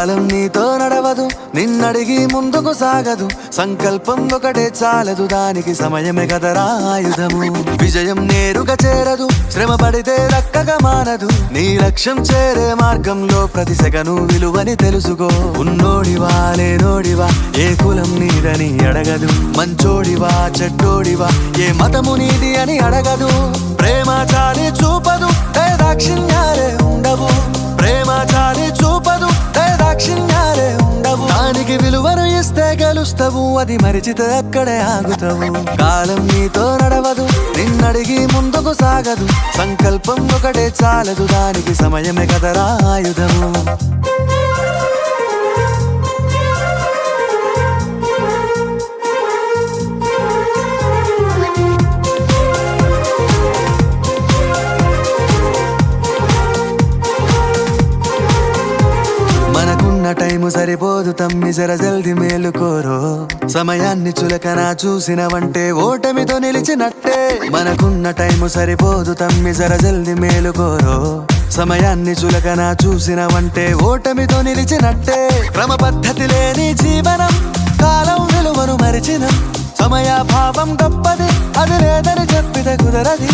కాలం నీతో నడవదు, నిన్నడిగి ముందుకు సాగదు. సంకల్పం ఒకటే చాలదు, దానికి సమయమే కదరా ఆయుధము. విజయం నేరుగా చేరదు, శ్రమ పడితే దక్కగా మానదు. నీ లక్ష్యం చేరే మార్గంలో ప్రతి సెకను విలువని తెలుసుకో. ఉన్నోడివా లేనోడివా, ఏ కులం నీదని అడగదు. మంచోడివా చెడ్డోడివా, ఏ మతము నీది అని అడగదు. ప్రేమ చాలి చూపదు, దాక్షిణ్యాలే ఉండవు. ప్రేమ చాలి చూపదు, దాక్షిణ్యాలే ఉండవు. దానికి విలువను ఇస్తే గెలుస్తావు, అది మరిచితే అక్కడే ఆగుతావు. కాలం నీతో నడవదు, నిన్నడిగి ముందుకు సాగదు. సంకల్పం ఒకటే చాలదు, దానికి సమయమే కదరా ఆయుధము. మనకున్న టైము సరిపోదు తమ్మి, జర జల్ది మేలుకోరో. సమయాన్ని చులకన చూసినవంటే ఓటమితో నిలిచినట్టే. మనకున్న టైము సరిపోదు తమ్మి, జర జల్ది మేలుకోరో. సమయాన్ని చులకన చూసినవంటే ఓటమితో నిలిచినట్టే. క్రమ పద్ధతి లేని జీవనం, కాలం విలువను మరిచిన. సమయాభావం గొప్పది, అది లేదని చెప్పితే కుదరది.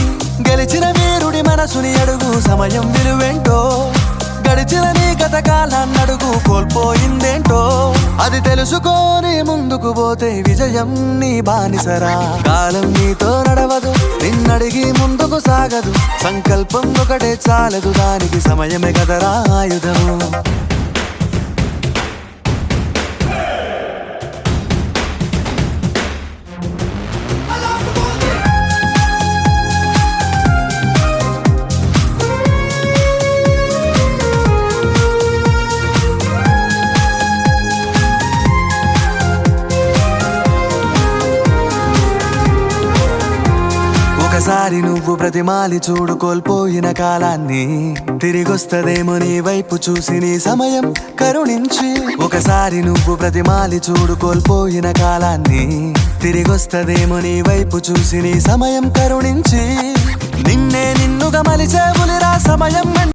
గెలిచిన వీరుడి మనసుని అడుగు, సమయం విలువేంటో. గడిచిన నీ గత కాలాన్నడుగు, కోల్పోయిందేంటో. అది తెలుసుకొని ముందుకు పోతే విజయం నీ బానిసరా. కాలం నీతో నడవదు, నిన్నడిగి ముందుకు సాగదు. సంకల్పం ఒకటే చాలదు, దానికి సమయమే కదరా ఆయుధము. ఒకసారి నువ్వు ప్రతిమాలి చూడు కోల్పోయిన కాలాన్ని. తిరిగొస్తదేమో నీ వైపు చూసి నీ సమయం కరుణించి. ఒకసారి నువ్వు ప్రతిమాలి చూడు కోల్పోయిన కాలాన్ని. తిరిగొస్తదేమో నీ వైపు చూసి నీ సమయం కరుణించి. నిన్నే నిన్నుగా మలిచే పులిరా సమయం.